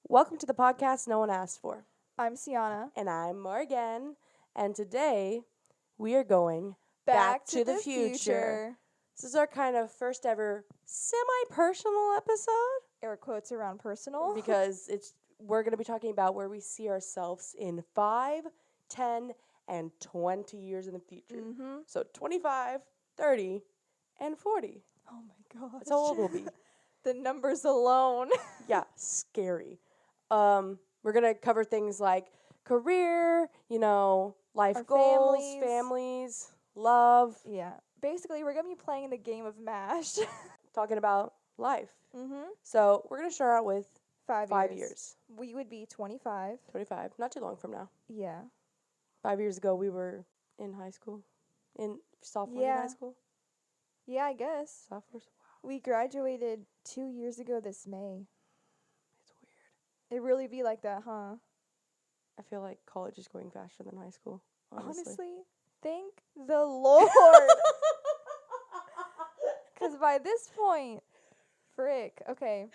Welcome to the podcast no one asked for. I'm Sienna. And I'm Morgan. And today we are going Back to the future. This is our kind of first ever semi-personal episode Air quotes around personal. because we're going to be talking about where we see ourselves in 5, 10, and 20 years in the future. Mm-hmm. So 25, 30, and 40. Oh my gosh. That's how old we'll be. The numbers alone. Yeah, scary. We're going to cover things like career, life Our goals, families. families, love, Yeah. Basically, we're going to be playing the game of MASH. talking about life. Mm-hmm. So we're going to start out with 5 5 years. years. We would be 25. 25, not too long from now. Yeah. 5 years ago, we were in high school, in sophomore in high Yeah. school. Yeah, I guess. Sophomores. Wow, We graduated 2 years ago this May. it's weird. It really be like that, huh? I feel like college is going faster than high school, honestly. Thank the Lord. Because by this point, frick. Okay.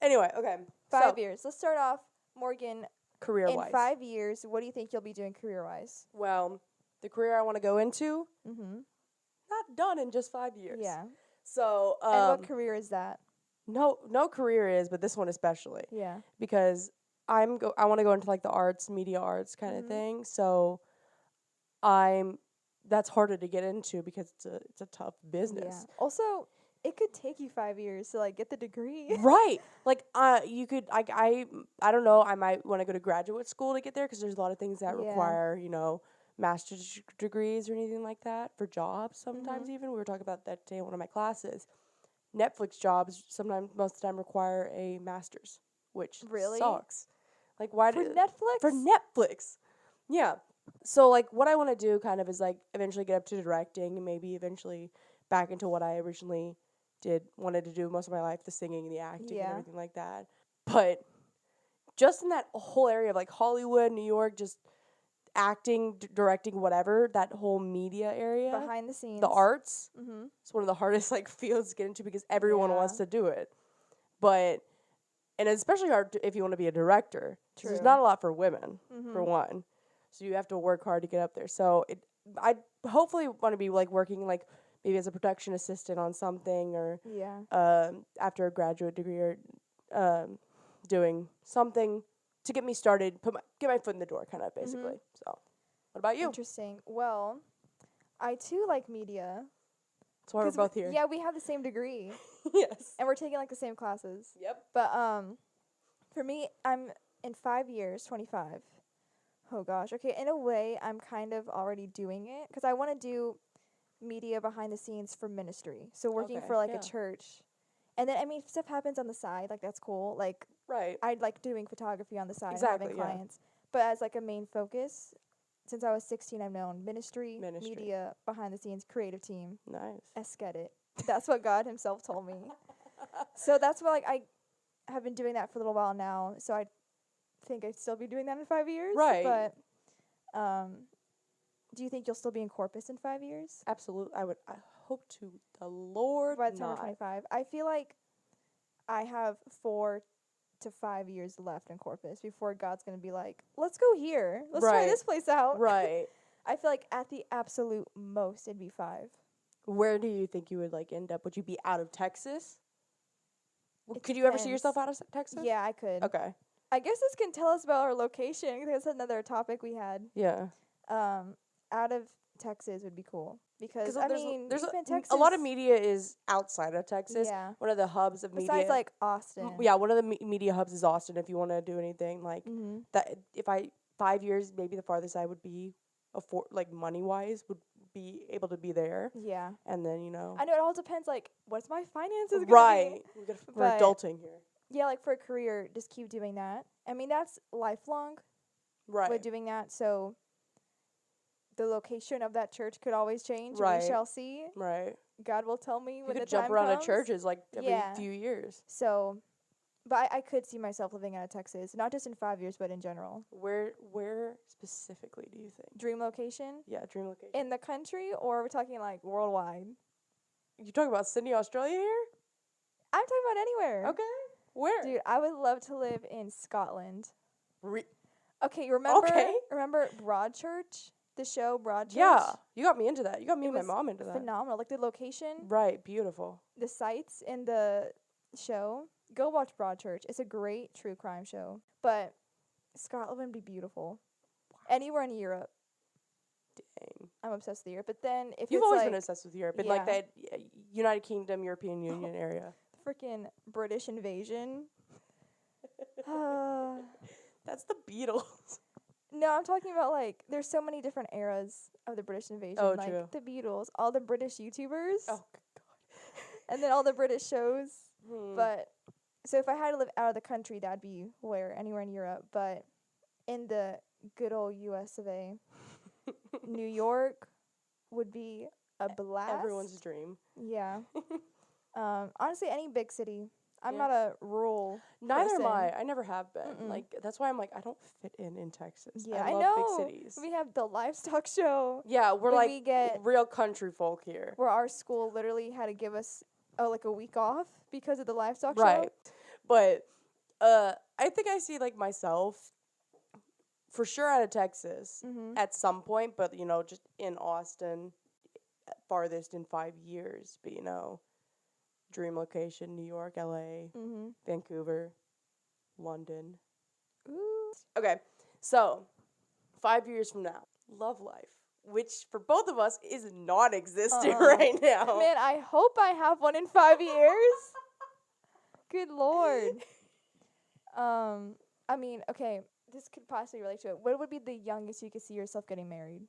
Anyway, okay. 5 years. Let's start off, Morgan. Career-wise. In 5 years, what do you think you'll be doing career-wise? Well, the career I want to go into, Mm-hmm. not done in just 5 years. Yeah. So, And what career is that? no career is, but this one especially, Yeah. because I want to go into like the arts, media arts kind of Mhm. thing. So, that's harder to get into because it's a tough business. Yeah. Also, it could take you 5 years to like get the degree. Right. Like you could I don't know, I might want to go to graduate school to get there because there's a lot of things that Yeah. require, master's degrees or anything like that for jobs sometimes Mhm. even. We were talking about that today in one of my classes. Netflix jobs sometimes most of the time require a master's, which Really? sucks. Like why For do Netflix? for Netflix? Yeah. So like what I want to do kind of is like eventually get up to directing and maybe eventually back into what I originally wanted to do most of my life, the singing and the acting Yeah. and everything like that. But just in that whole area of like Hollywood, New York, just acting, directing, whatever, that whole media area, Behind the scenes. the arts, Mm-hmm. it's one of the hardest like fields to get into because everyone Yeah. wants to do it. But and it's especially hard if you want to be a director. 'Cause there's True. not a lot for women, Mm-hmm. for one. So you have to work hard to get up there. So I hopefully want to be like working like maybe as a production assistant on something or Yeah. after a graduate degree or doing something to get me started, get my foot in the door kind of basically. So what about you? Interesting. Well, I too like media. That's why we're 'Cause both here. Yeah, we have the same degree. Yes. And we're taking like the same classes. Yep. But for me, I'm in 5 years, 25. Oh gosh. Okay, in a way, I'm kind of already doing it because I want to do media behind the scenes for ministry. So working Okay, for like yeah. a church. And then if stuff happens on the side, like that's cool. Like Right. I like doing photography on the side and Exactly, having yeah. clients. But as like a main focus, since I was 16, I've known ministry, Ministry. media, behind the scenes, creative team. Nice. Esket it. That's what God himself told me. So that's what like I have been doing that for a little while now. So I think I'd still be doing that in 5 years. Right. But do you think you'll still be in Corpus in 5 years? Absolutely. I hope to the Lord By the time we're not. 25. I feel like I have 4 to 5 years left in Corpus before God's going to be like, let's go here. Let's try Right. this place out. Right. I feel like at the absolute most it'd be 5. Where do you think you would like end up? Would you be out of Texas? It Could you ever see depends. yourself out of Texas? Yeah, I could. Okay. I guess this can tell us about our location. That's another topic we had. Yeah. Out of Texas would be cool because Because I mean, there's even Texas, a lot of media is outside of Texas. Yeah. One of the hubs of Besides media. like Austin. Yeah, one of the media hubs is Austin. If you want to do anything like Mm-hmm. that, if 5 years, maybe the farthest I would be, like money wise, would be able to be there. Yeah. And then I know it all depends. Like, what's my finances gonna right. be? We're But- adulting here. Yeah, like for a career, just keep doing that. I mean, that's lifelong. Right. With doing that, so the location of that church could always change. Right. We shall see. Right. God will tell me You when the could time jump around comes. to churches like every Yeah. few years. So, but I could see myself living out of Texas, not just in 5 years, but in general. Where specifically do you think? Dream location Yeah, dream location. in the country, or are we talking like worldwide? You talking about Sydney, Australia here? I'm talking about anywhere. Okay. Where? Dude, I would love to live in Scotland. Re- Okay, remember Okay. remember Broadchurch? The show Broadchurch? yeah, you got me into that. You got me It and my was mom into that. phenomenal. Like the location, Right, beautiful. the sights in the show. Go watch Broadchurch. It's a great true crime show. But Scotland would be beautiful. Anywhere in Europe. Dang. I'm obsessed with Europe. But then if You've it's always like been obsessed with Europe and like yeah. that United Kingdom, European Union area. freaking British invasion. That's the Beatles. No, I'm talking about like there's so many different eras of the British invasion. Oh, like true. the Beatles, all the British YouTubers, Oh, good and then all the British shows. God. But so if I had to live out of the country, that'd be where anywhere in Europe. But in the good old US of A, New York would be a blast. Everyone's dream. Yeah. Honestly, any big city. I'm Yeah. not a rural. Neither am person. I never have been. Mm-mm. Like that's why I'm like I don't fit in Texas. Yeah, I I love know. big cities. We have the livestock show Yeah, we're when like we get real country folk here. where our school literally had to give us like a week off because of the livestock Right. show. But I think I see like myself for sure out of Texas Mm-hmm. at some point, but you know, just in Austin farthest in 5 years, but you know, dream location New York, LA, Mm-hmm. Vancouver, London. Ooh. Okay. So, 5 years from now, love life, which for both of us is non-existent right now. Man, I hope I have one in 5 years. Good lord. I mean, okay, this could possibly relate to it. What would be the youngest you could see yourself getting married?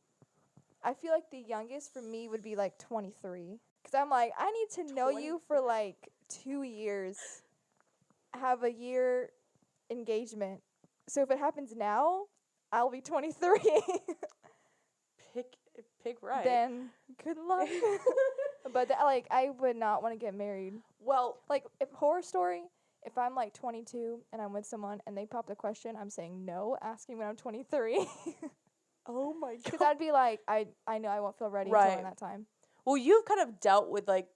I feel like the youngest for me would be like 23. Because I'm like, I need to know you for like 2 years. Have a year engagement. So if it happens now, I'll be 23. Pick right. Then good luck. But like, I would not want to get married. Well, Like, if horror story, if I'm like 22 and I'm with someone and they pop the question, I'm saying no, asking when I'm 23. oh my Because god. I'd be like, I know I won't feel ready Right. until that time. Well, you've kind of dealt with like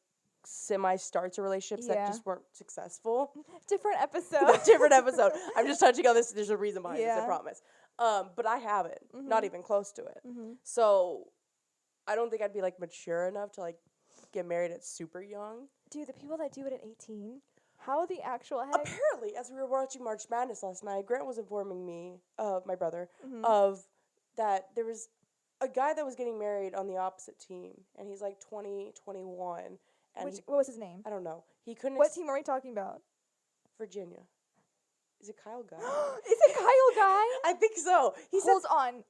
semi-starts of relationships Yeah. that just weren't successful. Different episode. Different episode. I'm just touching on this. There's a reason behind this, I Yeah. promise. But I haven't. Not Mhm. even close to it. Mm-hmm. So I don't think I'd be like mature enough to like get married at super young. Dude, the people that do it at 18, how the actual heck? Apparently, as we were watching March Madness last night, Grant was informing me, my brother, Mhm. of that there was a guy that was getting married on the opposite team, and he's like 20, 21, and What was his name? I don't know. He couldn't. What team are we talking about? Virginia. Is it Kyle Guy? Is it Kyle Guy? I think so. He said Hold on.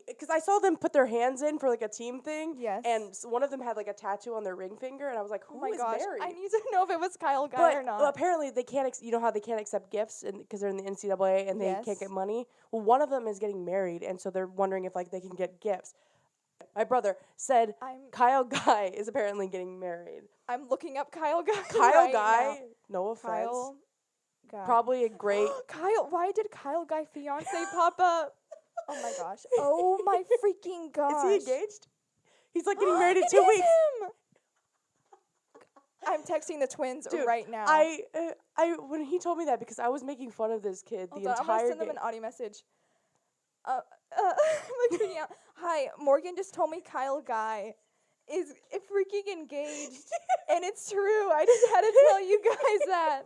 because I saw them put their hands in for like a team thing. Yes. And one of them had like a tattoo on their ring finger, and I was like, Oh "Who my is gosh. married?" I need to know if it was Kyle Guy But or not. apparently they can't. You know how they can't accept gifts because they're in the NCAA and they Yes. can't get money. Well, one of them is getting married, and so they're wondering if like they can get gifts. My brother said Kyle Guy is apparently getting married. I'm looking up Kyle Guy. Kyle right Guy, now. no offense, Kyle Guy. probably a great. Kyle, why did Kyle Guy fiance pop up? Oh my gosh. Oh my freaking gosh. Is he engaged? He's like getting married in It 2 is weeks. him! I'm texting the twins Dude, right now. I when he told me that because I was making fun of this kid Hold the on, I'm gonna entire send them game. an audio message. I'm like freaking out. Hi, Morgan just told me Kyle Guy is freaking engaged, and it's true. I just had to tell you guys that.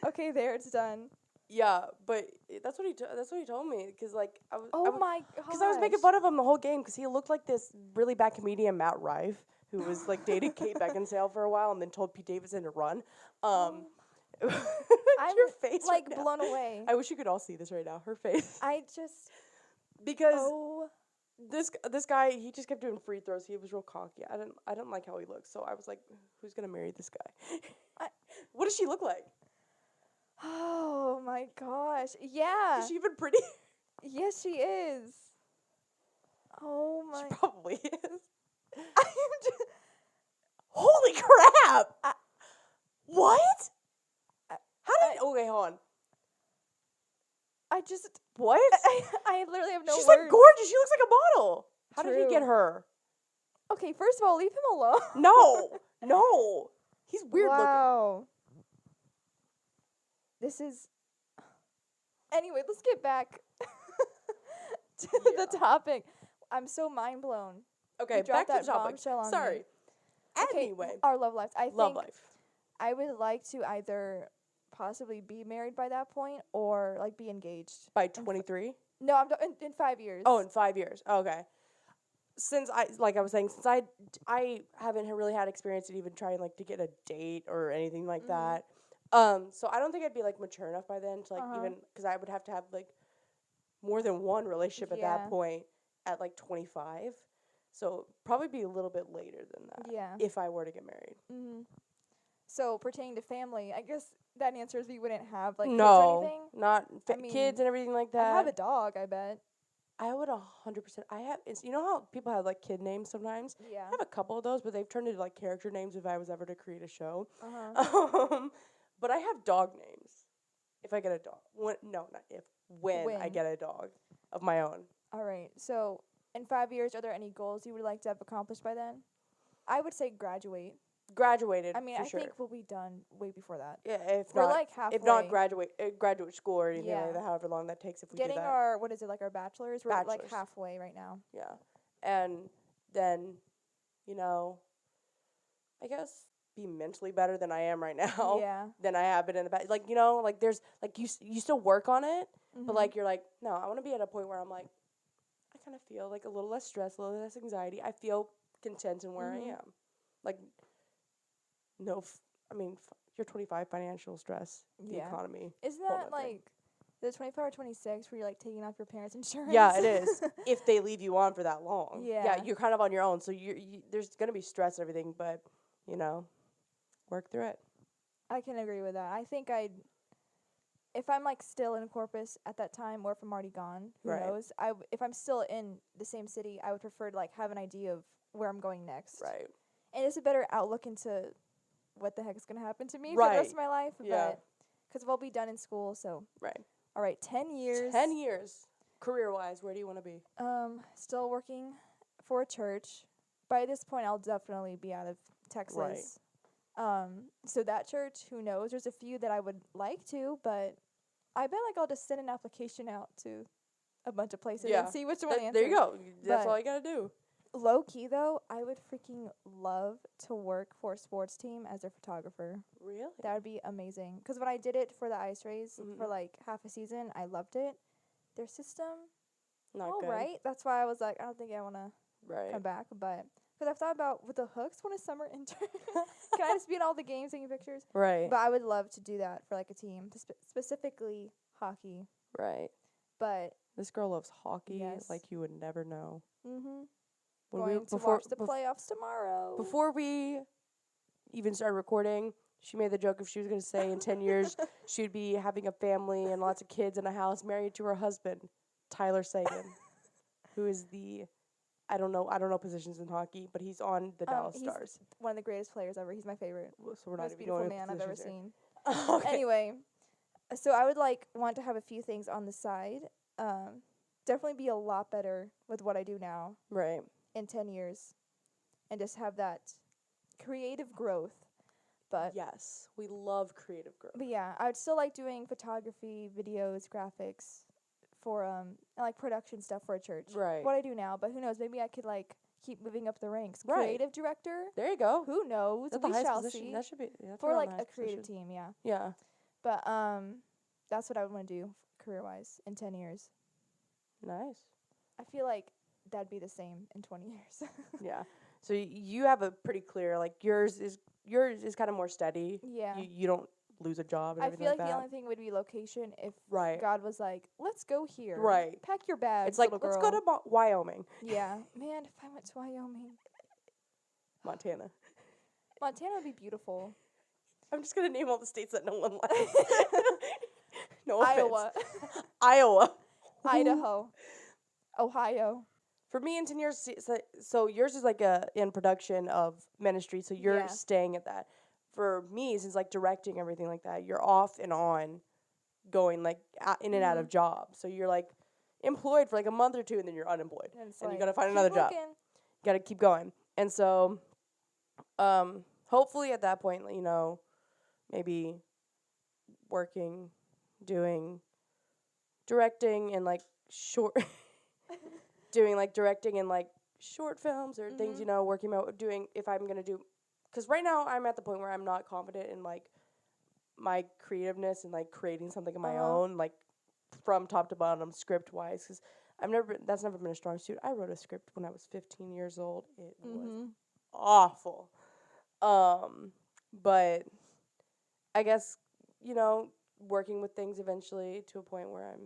Okay, there, it's done. Yeah, but that's what he told me because like Oh my gosh. because I was making fun of him the whole game because he looked like this really bad comedian Matt Rife who was like dated Kate Beckinsale for a while and then told Pete Davidson to run. I'm Your face like right now. blown away. I wish you could all see this right now. Her face I just because oh this guy he just kept doing free throws. He was real cocky. I didn't like how he looked, so I was like, who's gonna marry this guy? What does she look like? oh my gosh. Yeah. Is she even pretty? Yes, she is. Oh my. She probably is. Holy crap! What? How did? Okay, hold on. I just. What? I literally have no She's words. like gorgeous. She looks like a model. How did he True. get her? Okay, first of all, leave him alone. No. He's weird looking. Wow. this is. Anyway, let's get back to the Yeah. topic. I'm so mind blown. Okay, You dropped back to that the topic. bombshell on me. Sorry. Okay, Anyway, our love lives. I love think life. I would like to either possibly be married by that point or like be engaged. By 23? No, I'm in 5 years. Oh, in 5 years. Okay. Since I was saying, since I haven't really had experience in even trying like to get a date or anything like that. So I don't think I'd be like mature enough by then to like even, because I would have to have like more than one relationship at Yeah. that point at like 25. So probably be a little bit later than that. Yeah. If I were to get married. Mm-hmm. So pertaining to family, I guess that answers we wouldn't have like kids or No, anything. not I mean, kids and everything like I that. have a dog. I bet. I would 100%. I have. You know how people have like kid names sometimes. Yeah. I have a couple of those, but they've turned into like character names if I was ever to create a show. But I have dog names. If I get a dog, when I When. get a dog of my own. All right. So in 5 years, are there any goals you would like to have accomplished by then? I would say graduate. Graduated. I mean, for I sure. think we'll be done way before that. Yeah, if We're not, like halfway. if not graduate school or anything Yeah. like that, however long that takes if we Getting do that. our what is it like our bachelor's? We're like Bachelor's. halfway right now. Yeah, and then, I guess be mentally better than I am right now. Yeah. Than I have been in the past. Like, like there's like you still work on it, but like you're like, no, I want to be at a point where I'm like, I kind of feel like a little less stress, a little less anxiety. I feel content in where I am. Like, no, you're 25, financial stress, the Yeah. economy. Isn't whole that nother thing. like the 25 or 26 where you're like taking off your parents' insurance? Yeah, it is. If they leave you on for that long. Yeah. You're kind of on your own, so there's gonna be stress and everything, but work through it. I can agree with that. I think if I'm like still in Corpus at that time, or if I'm already gone, who Right. knows? If I'm still in the same city, I would prefer to like have an idea of where I'm going next. Right. And it's a better outlook into what the heck is gonna happen to me for the Right. rest of my life. Yeah. But because we'll be done in school, so Right. all right, 10 years. 10 years. Career-wise, where do you want to be? Still working for a church. By this point, I'll definitely be out of Texas. So that church, who knows? There's a few that I would like to, but I bet like I'll just send an application out to a bunch of places Yeah. and see which one answers. There you go. That's But- all you gotta do. Low key though, I would freaking love to work for a sports team as their photographer. Really? That would be amazing. Because when I did it for the ice race Mhm. for like half a season, I loved it. Their system, Not all good. right. That's why I was like, I don't think I want to Right. come back. But because I've thought about with the hooks, when a summer intern, can I just be in all the games taking pictures? Right. But I would love to do that for like a team, specifically hockey. Right. But This girl loves hockey Yes. like you would never know. going When to watch the playoffs tomorrow. Before we even started recording, she made the joke if she was going to say in 10 years she'd be having a family and lots of kids and a house, married to her husband, Tyler Seguin, who is I don't know positions in hockey, but he's on the Dallas he's Stars. one of the greatest players ever. He's my favorite. So we're not Most even beautiful going man into I've ever positions seen. here. Okay. Anyway, so I would want to have a few things on the side. Definitely be a lot better with what I do now Right. in 10 years and just have that creative growth. But Yes, we love creative growth. But yeah, I would still like doing photography, videos, graphics for and, like production stuff for a church. Right. What I do now, but who knows? Maybe I could like keep moving up the ranks. Right. Creative director. There you go. Who knows? That's the We highest shall position. see. That should be that's For around like the a highest creative position. team, yeah. Yeah. But that's what I would want to do career wise in 10 years. Nice. I feel like that'd be the same in 20 years. Yeah. So you have a pretty clear, like yours is kind of more steady. Yeah. You don't lose a job and I everything feel like like the that. only thing would be location if Right. God was like, let's go here. Right. Pack your bags. It's like, little let's girl. go to Wyoming, Yeah. Man, if I went to Wyoming. Montana. Montana would be beautiful. I'm just gonna name all the states that no one likes. No offense. Iowa. Iowa. Idaho. Ohio. For me, in 10 years, so yours is like in production of ministry, so you're Yeah. staying at that. For me, since like directing everything like that, you're off and on, going like in and out of jobs. So you're like employed for like a month or two, and then you're unemployed, And, it's and you like, gotta find keep another job. looking. Got to keep going. And so, hopefully at that point, maybe working, doing directing and like short doing like directing and like short films or things, you know, working out doing if I'm going to do, cuz right now I'm at the point where I'm not confident in like my creativeness and like creating something of my own, like from top to bottom script wise, cuz that's never been a strong suit. I wrote a script when I was 15 years old. It was awful. But I guess, you know, working with things eventually to a point where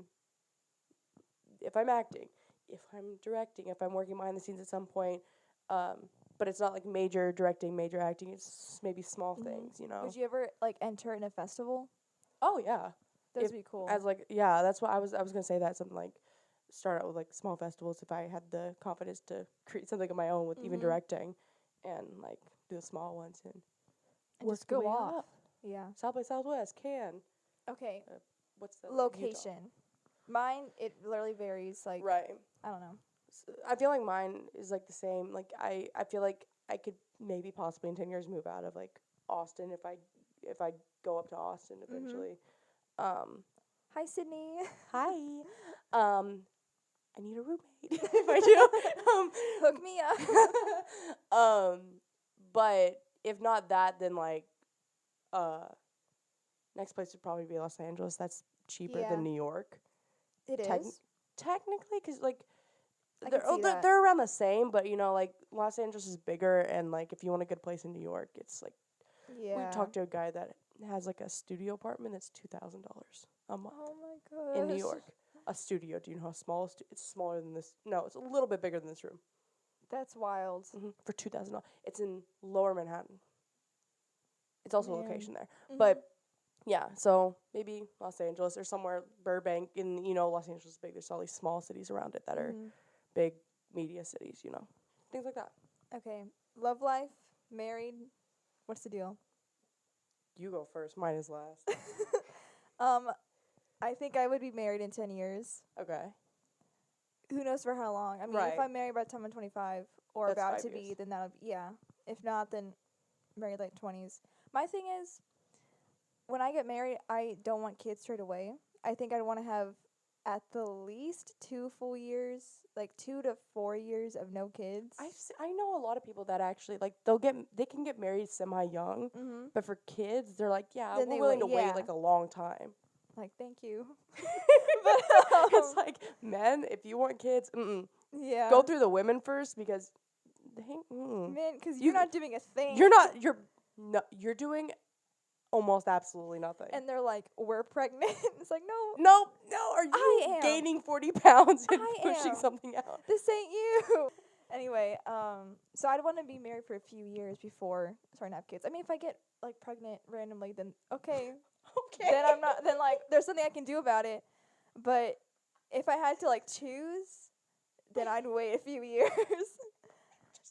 if I'm acting, if I'm directing, if I'm working behind the scenes at some point, but it's not like major directing, major acting, it's maybe small things, you know. Would you ever like enter in a festival? Oh yeah. That'd be cool. As like, yeah, that's what I was going to say, that something like start out with like small festivals if I had the confidence to create something of my own with even directing and like do the small ones and work just go your way off. up. Yeah. South by Southwest can. Okay. What's the Location. Utah. Mine, it literally varies. Like, Right. I don't know. I feel like mine is like the same. Like I feel like I could maybe possibly in 10 years move out of like Austin if I go up to Austin eventually. Hi, Sydney. Hi. I need a roommate if I do. Hook me up. But if not that, then like next place would probably be Los Angeles. That's cheaper than New York. It is. Technically, because like I can see that. they're around the same, but you know, like Los Angeles is bigger, and like if you want a good place in New York, it's like we talked to a guy that has like a studio apartment that's $2,000 a month. Oh my gosh. In New York, a studio. Do you know how small? It's smaller than this. No, it's a little bit bigger than this room. That's wild. For $2,000. It's in Lower Manhattan. It's also a location there, but. Yeah, so maybe Los Angeles or somewhere, Burbank, and, you know, Los Angeles is big. There's all these small cities around it that are big media cities, you know, things like that. Okay, love life, married, what's the deal? You go first. Mine is last. I think I would be married in 10 years. Okay. Who knows for how long? I mean, if I'm married by the time I'm 25 or That's about 5 to years. be, then that would be, yeah. If not, then married like 20s. My thing is, when I get married, I don't want kids straight away. I think I'd want to have at the least 2 full years, like 2 to 4 years of no kids. I know a lot of people that actually, like, they can get married semi-young, but for kids, they're like, yeah, Then we're they willing wait, to wait, like, a long time. Like, thank you. But, it's like, men, if you want kids, Yeah. go through the women first, because Man, because you're not doing a thing. You're doing almost absolutely nothing. And they're like, we're pregnant. It's like, no. No, are you gaining 40 pounds and pushing something out? This ain't you. Anyway, so I'd want to be married for a few years before starting to have kids. I mean, if I get, like, pregnant randomly, then okay. Okay. Then I'm not, then, like, there's something I can do about it. But if I had to, like, choose, then I'd wait a few years.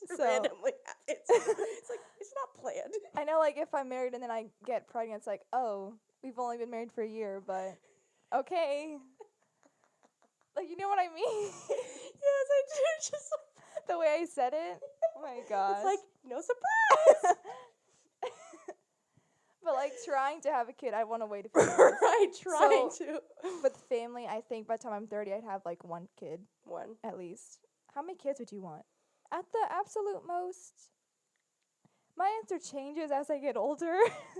So randomly happens. It's like, it's not planned. I know, like, if I'm married and then I get pregnant, it's like, oh, we've only been married for a year, but okay. Like, you know what I mean? Yes, I do. Just the way I said it. Oh my gosh. It's like, no surprise. But, like, trying to have a kid, I want to wait a few years. Right, trying to. With family, I think by the time I'm 30, I'd have, like, 1 kid. 1. At least. How many kids would you want? At the absolute most, my answer changes as I get older.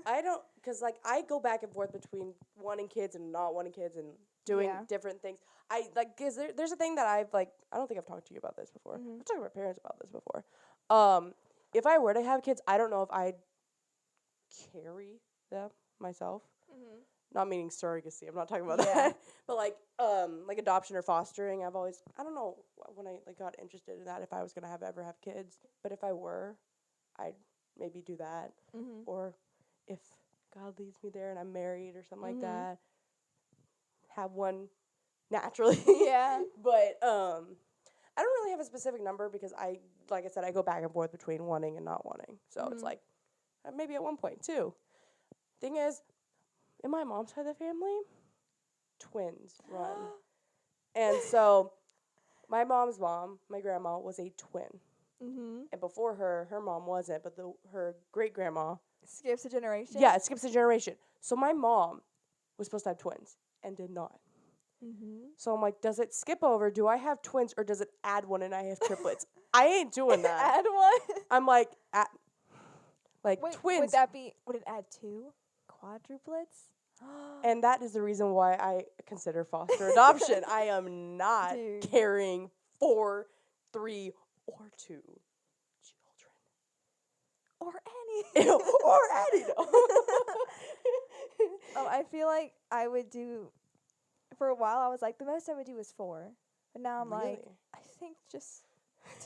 I don't, because, like, I go back and forth between wanting kids and not wanting kids and doing different things. Because there's a thing that I've, like, I don't think I've talked to you about this before. I've talked to my parents about this before. If I were to have kids, I don't know if I'd carry them myself. Not meaning surrogacy. I'm not talking about that. But like adoption or fostering. I don't know when I like got interested in that if I was gonna ever have kids. But if I were, I'd maybe do that. Or if God leads me there and I'm married or something like that, have one naturally. Yeah. But I don't really have a specific number because like I said, I go back and forth between wanting and not wanting. So it's like maybe at one point too. Thing is, in my mom's side of the family, twins run. And so my mom's mom, my grandma, was a twin. And before her mom wasn't, but her great-grandma. Skips a generation? Yeah, it skips a generation. So my mom was supposed to have twins and did not. Mm-hmm. So I'm like, does it skip over? Do I have twins or does it add one and I have triplets? I ain't doing that. Add one. I'm like, Wait, twins. would it add 2 quadruplets? And that is the reason why I consider foster adoption. I am not Dude. carrying 4, 3, or 2 children. Or any. Or any. I feel like I would do, for a while I was like, the most I would do is 4. But now I'm like, Really? I think just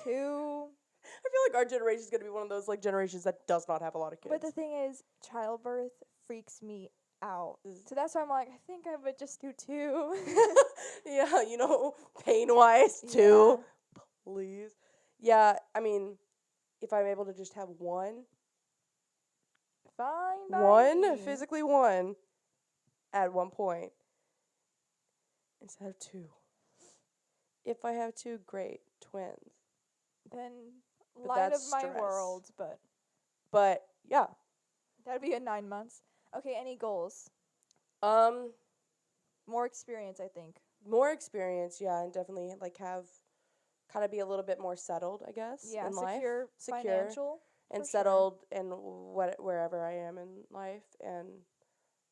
2. I feel like our generation is going to be one of those like generations that does not have a lot of kids. But the thing is, childbirth freaks me out. So that's why I'm like, I think I would just do 2. Yeah, you know, pain-wise, 2. Please. Yeah, I mean, if I'm able to just have one, Fine by me. physically one, at one point, instead of 2. If I have 2, great, twins. Then But light of that's my stress. world, but But, yeah. that'd be in 9 months. Okay, any goals? More experience, I think. More experience, yeah, and definitely, like, have, kind of be a little bit more settled, I guess, Yeah, in life. secure financial. And for sure. settled in wherever I am in life, and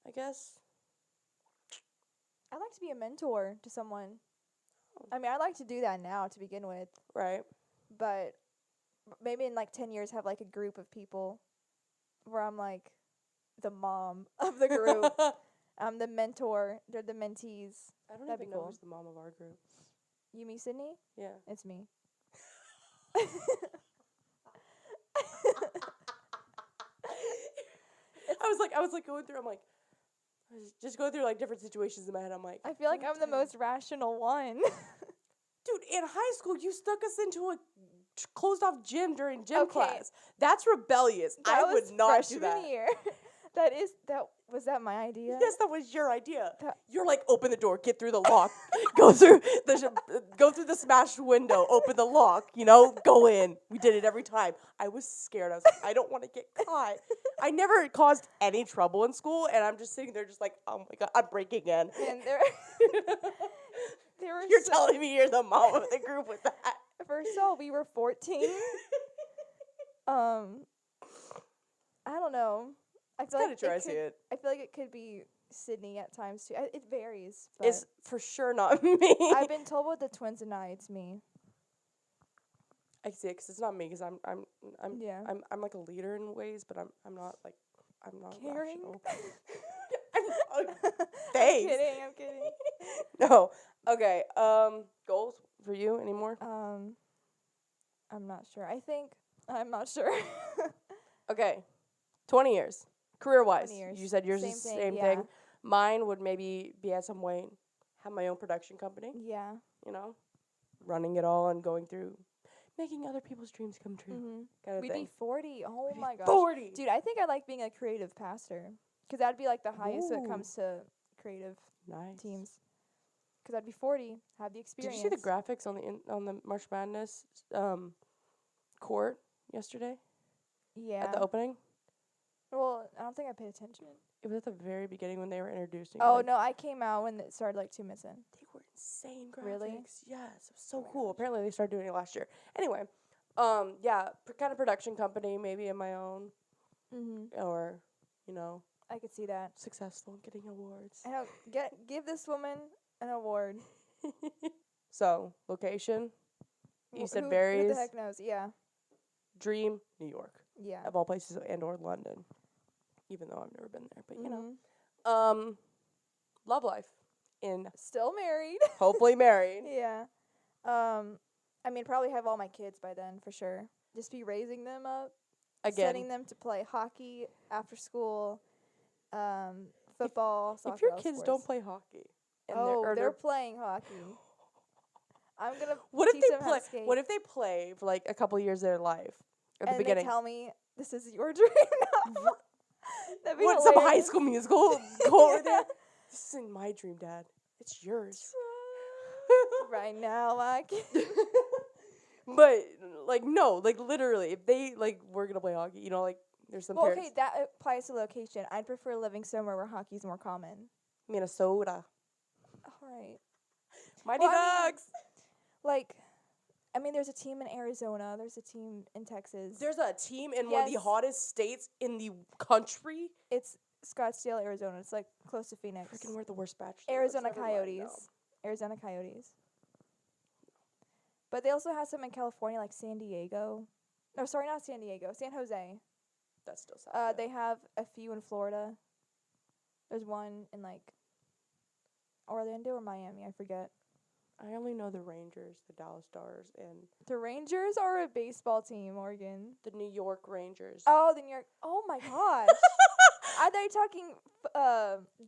I guess I'd like to be a mentor to someone. I mean, I'd like to do that now to begin with, right. but maybe in like 10 years have like a group of people where I'm like the mom of the group. I'm the mentor. They're the mentees. I don't That'd even be know cool. who's the mom of our group. You, me, Sydney? Yeah. It's me. I was like going through. I was just going through like different situations in my head. I'm like, I feel like I'm the most rational one. dude. In high school, you stuck us into a closed off gym during gym Okay. class. That's rebellious. That I was would not do freshman that. year. Was that my idea? Yes, that was your idea. That- You're like, open the door, get through the lock, go through the smashed window, open the lock, you know, go in. We did it every time. I was scared. I was like, I don't want to get caught. I never caused any trouble in school, and I'm just sitting there just like, oh my God, I'm breaking in. And there were You're telling me you're the mom of the group with that. First of all, we were 14. I don't know. I feel Kind like of try to see it. I feel like it could be Sydney at times too. It varies. But It's for sure not me. I've been told with the twins and it's me. I can see it because it's not me because I'm Yeah. I'm like a leader in ways, but I'm not Caring? rational. Thanks. I'm kidding. No. Okay. Goals for you anymore? I'm not sure. I'm not sure. Okay. 20 years. Career-wise. 20 years. You said yours Same is the thing, same yeah. thing. Mine would maybe be at some point have my own production company, Yeah. you know, running it all and going through making other people's dreams come true Mhm. kind of We'd thing. be 40. Oh my gosh. 40. Dude, I think I like being a creative pastor. Because that'd be like the highest when Ooh. it comes to creative Nice. teams. Because I'd be 40, have the Did experience. you see the graphics on the March Madness court yesterday Yeah. at the opening? Well, I don't think I paid attention. It was at the very beginning when they were introducing. Oh, like, no, I came out when it started like 2 minutes in. They were insane graphics. Really? Yes, it was so my cool. gosh. Apparently they started doing it last year. Anyway, yeah, kind of production company, maybe in my own, Mm-hmm. or, you know, I could see that. successful, getting awards. I know. Give this woman an award. So, location, you said Who varies. the heck knows? Yeah. Dream, New York, Yeah. of all places, and or London, even though I've never been there. But, you know. Mhm. Love life, in Still married. hopefully married. Yeah. I mean, probably have all my kids by then for sure. Just be raising them up, sending Again, them to play hockey after school, football, soccer. if your all kids sports. don't play hockey, and they're playing hockey. I'm gonna what if teach they them how play? to skate. What if they play for like a couple years of their life at the and beginning? they tell me this is your dream now. That'd be What, some High hilarious. School Musical go over there? This isn't my dream, Dad. It's yours. Right now, I can. But like no, like literally, if they like were gonna play hockey, you know, like there's some Well, parents. okay, that applies to location. I'd prefer living somewhere where hockey's more common. Minnesota. All right. Mighty Well, I mean, Ducks. Like, I mean, there's a team in Arizona. There's a team in Texas. There's a team in one of the Yes. hottest states in the country. It's Scottsdale, Arizona. It's like close to Phoenix. Freaking we're the worst batch. Arizona Coyotes. Arizona Coyotes. But they also have some in California, like San Diego. No, sorry, not San Diego. San Jose. That's still sad. They have a few in Florida. There's one in like Orlando or Miami, I forget. I only know the Rangers, the Dallas Stars, and The Rangers are a baseball team, Morgan. the New York Rangers. Oh, the New York. Oh my gosh. Are they talking?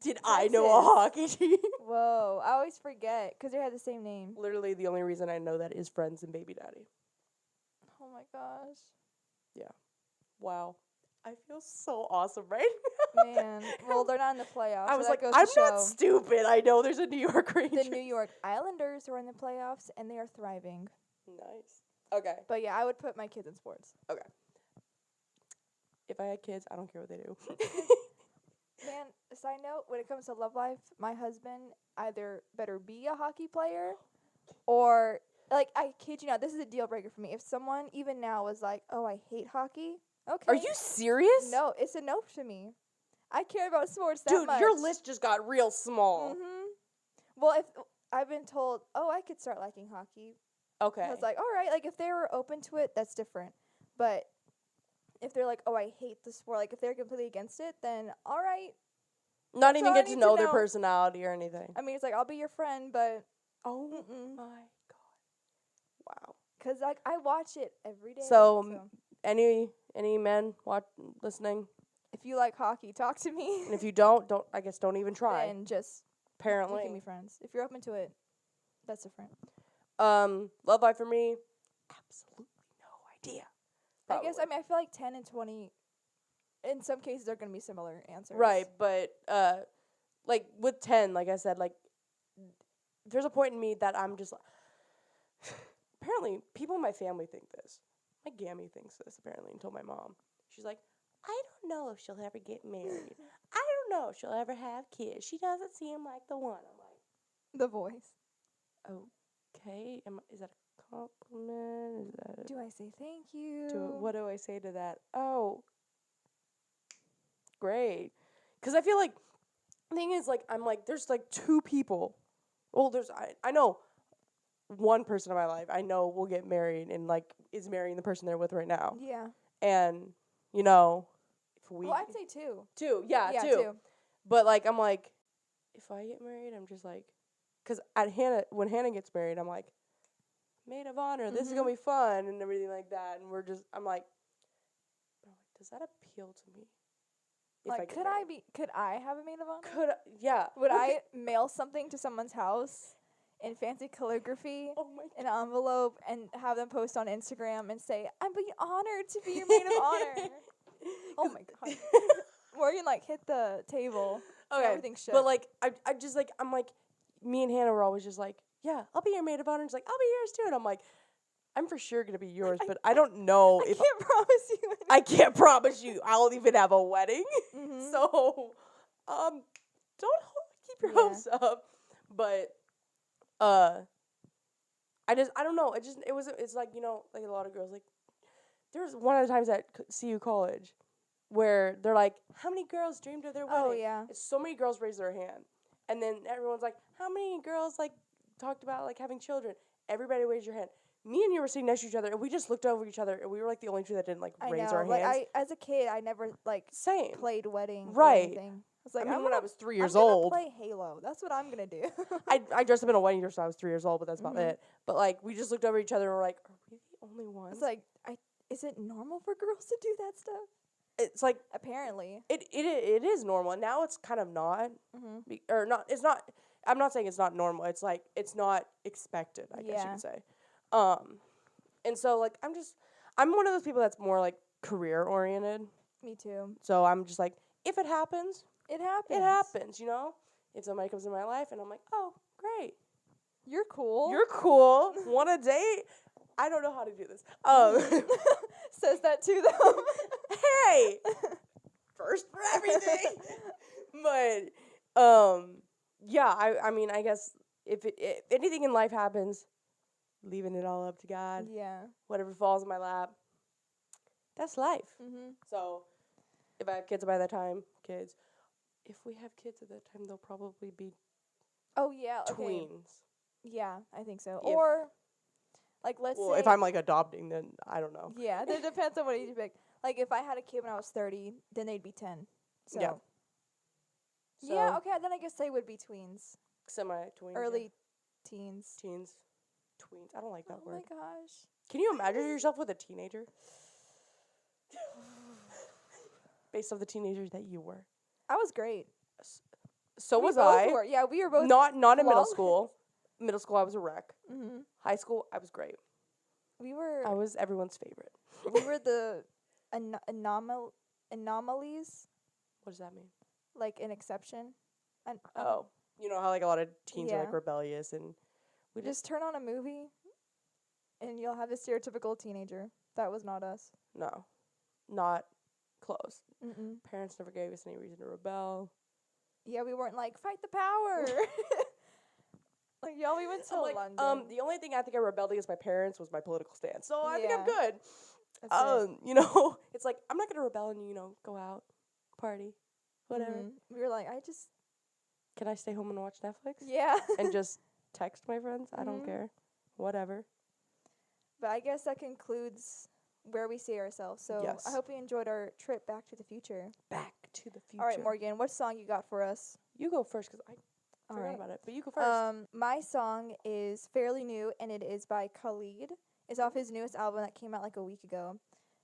Did I know a hockey team? Whoa, I always forget because they have the same name. Literally, the only reason I know that is Friends and Baby Daddy. Oh my gosh. Wow. I feel so awesome right now. Man, well, they're not in the playoffs. I so was that like, goes I'm to not show stupid. I know there's a New York Rangers. the New York Islanders are in the playoffs and they are thriving. Nice. Okay. But yeah, I would put my kids in sports. If I had kids, I don't care what they do. Man, side note, when it comes to love life, my husband either better be a hockey player or, like, I kid you not, this is a deal breaker for me. If someone even now was like, oh, I hate hockey, okay. Are you serious? No, it's a no to me. I care about sports that Dude, much. your list just got real small. Mm-hmm. Well, if I've been told, oh, I could start liking hockey. Okay. I was like, all right, like, if they were open to it, that's different. But if they're like, oh, I hate the sport, like, if they're completely against it, then all right. Not that's even all I get to need know to their know. personality or anything. I mean, it's like, I'll be your friend, but Oh mm-mm. my god. Wow. Because, like, I watch it every day. So, Any men listening? if you like hockey, talk to me. And if you don't don't even try. And just we Apparently. can be friends. If you're open to it, that's different. Love life for me, absolutely no idea. I guess, Probably. I feel like 10 and 20, in some cases, are going to be similar answers. Right, but like with 10, like I said, like there's a point in me that I'm just like apparently people in my family think this. My Gammy thinks this apparently and told my mom. She's like, I don't know if she'll ever get married. I don't know if she'll ever have kids. She doesn't seem like the one. I'm like, The voice. okay, is that a compliment? Is that Do I say thank you? what do I say to that? Oh, great. Because I feel like the thing is, like, I'm like, there's like two people. Well, I know one person in my life I know will get married and like is marrying the person they're with right now. Yeah. And you know, if we Well, I'd say 2. two, yeah, Yeah, two. 2. But like, I'm like, if I get married, I'm just like, because when Hannah gets married, I'm like, maid of honor. This is gonna be fun and everything like that. And I'm like, does that appeal to me? If Like, get could married? could I have a maid of honor? Yeah. Would Okay. I mail something to someone's house in fancy calligraphy, Oh my in an envelope, and have them post on Instagram and say, I'm being honored to be your maid of honor? Oh my god. Morgan, like, hit the table. Okay. Everything shook. But like, I just like, I'm like, me and Hannah were always just like, yeah, I'll be your maid of honor. And she's like, I'll be yours too. And I'm like, I'm for sure gonna be yours, but I don't know I if can't promise you anything. I can't promise you I'll even have a wedding. Mhm. So, keep your Yeah. hopes up. But, I don't know. It's like, you know, like a lot of girls, like, there's one of the times at CU College where they're like, how many girls dreamed of their wedding? Oh, yeah. It's so many girls raised their hand. And then everyone's like, how many girls, like, talked about, like, having children? Everybody raised your hand. Me and you were sitting next to each other, and we just looked over each other, and we were, like, the only two that didn't, like, I raise know. our Like, hands. as a kid, I never, like, Same. played wedding Right. or anything. I was like, I mean, I'm when gonna, I was 3 I'm years gonna old. play Halo. That's what I'm gonna do. I dressed up in a wedding dress when I was 3 years old, but that's about Mhm. it. But, like, we just looked over each other, and we're like, are we the only ones? It's like, is it normal for girls to do that stuff? It's like, Apparently. it is normal. Now it's kind of not. Mm-hmm. Or not, it's not, I'm not saying it's not normal. It's like, it's not expected, I guess you Yeah. could say. And so, like, I'm one of those people that's more, like, career-oriented. Me too. So I'm just like, if it happens, It happens. it happens, you know? If somebody comes in my life and I'm like, oh, great. You're cool. You're cool. Want a date? I don't know how to do this. Says that to them. Hey! First for everything. But, yeah, I mean, I guess if anything in life happens, leaving it all up to God. Yeah. Whatever falls in my lap, that's life. Mhm. So, if I have kids by that time, kids. If we have kids at that time, they'll probably be Oh yeah. Okay. tweens. Yeah, I think so. If- Or like let's Well, say if I'm like adopting, then I don't know. yeah, that depends on what age you pick. Like if I had a kid when I was 30, then they'd be 10. So Yeah. yeah, So, okay, then I guess they would be tweens. semi-tweens. Early teens. Teens. Tweens. I don't like that Oh word. my gosh. Can you imagine yourself with a teenager? Based off the teenager that you were. I was great. So We was both I. were. Yeah, we were both Not in middle flawless. school. Middle school, I was a wreck. Mhm. High school, I was great. We were I was everyone's favorite. we were the anomalies, What does that mean? like an exception. Oh, you know how like a lot of teens are Yeah. like rebellious and we Just turn on a movie and you'll have a stereotypical teenager. That was not us. no, not close. Mm-mm. Parents never gave us any reason to rebel. Yeah, we weren't like, fight the power. Like, y'all, we went to I'm like, London. the only thing I think I rebelled against my parents was my political stance. So I think I'm Yeah. good. That's it. You know, it's like I'm not gonna rebel and go out, party, whatever. Mhm. We were like, Can I stay home and watch Netflix yeah. and just text my friends? I don't Mhm. care. Whatever. But I guess that concludes where we see ourselves. So Yes. I hope you enjoyed our trip back to the future. Back to the future. All right, Morgan, what song you got for us? You go first because I All forgot right. about it. But you go first. My song is fairly new, and it is by Khalid. It's off his newest album that came out like a week ago,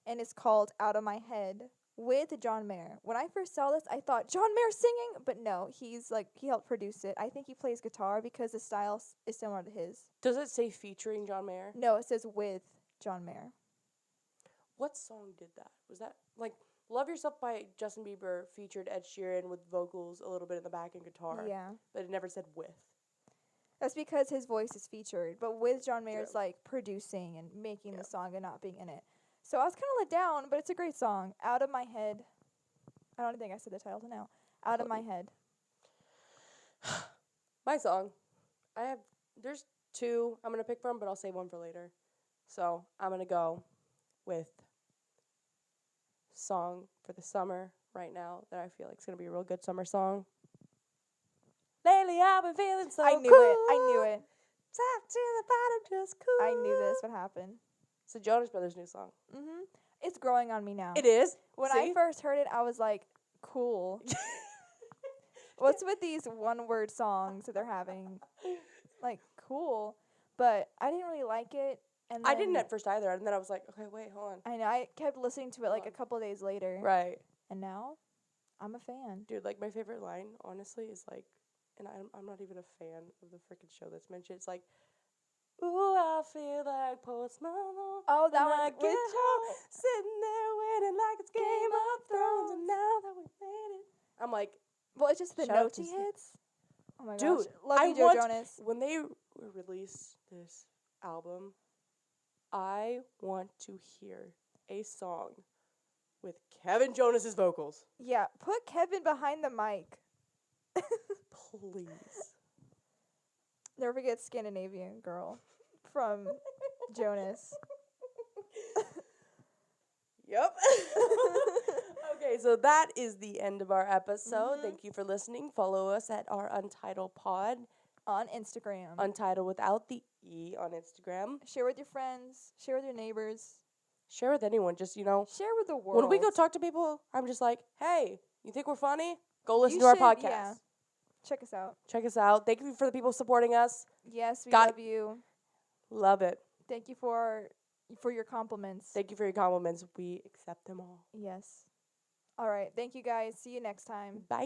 and it's called Out of My Head with John Mayer. When I first saw this, I thought John Mayer singing, but no, he helped produce it. I think he plays guitar because the style is similar to his. Does it say featuring John Mayer? No, it says with John Mayer. What song did that? Was that like Love Yourself by Justin Bieber featured Ed Sheeran with vocals a little bit in the back and guitar, Yeah. but it never said with. That's because his voice is featured, but with John Mayer's True. like producing and making Yeah. the song and not being in it. So I was kind of let down, but it's a great song. Out of My Head. I don't think I said the title till now. Out of My Head. My song. There's two I'm going to pick from, but I'll save one for later. So I'm going to go with song for the summer right now that I feel like it's going to be a real good summer song. Lately I've been feeling so I knew cool. it. I knew it. Top to the bottom, just cool. I knew this would happen. It's the Jonas Brothers' new song. Mhm. It's growing on me now. It is. When See? I first heard it, I was like, cool. What's with these one-word songs that they're having? Like, cool. But I didn't really like it. And I didn't then- at first either, and then I was like, okay, wait, hold on. I know. I kept listening to it like a Hold on. couple days later. Right. And now, I'm a fan. Dude, like, my favorite line, honestly, is like, and I'm not even a fan of the freaking show that's mentioned. It's like, ooh, I feel like Post Malone. Oh, that when I one's get home, sitting there waiting like it's Game of Thrones, and now that we made it. I'm like, Well, it's just the Shout out notes to he Snoop. hits. Oh my Dude, gosh. Love I you, Joe want- Jonas. when they release this album, I want to hear a song with Kevin Jonas's vocals. Yeah, put Kevin behind the mic. Please. Never forget Scandinavian Girl from Jonas. Yep. Okay, so that is the end of our episode. Mhm. Thank you for listening. Follow us at our Untitled Pod, On Instagram. Untitled without the E on Instagram. Share with your friends. Share with your neighbors. Share with anyone. Just, Share with the world. when we go talk to people, I'm just like, hey, you think we're funny? Go listen You to our should, podcast. yeah. Check us out. Check us out. Thank you for the people supporting us. Yes, we Got- love you. Love it. Thank you for your compliments. Thank you for your compliments. We accept them all. Yes. All right. Thank you guys. See you next time. Bye.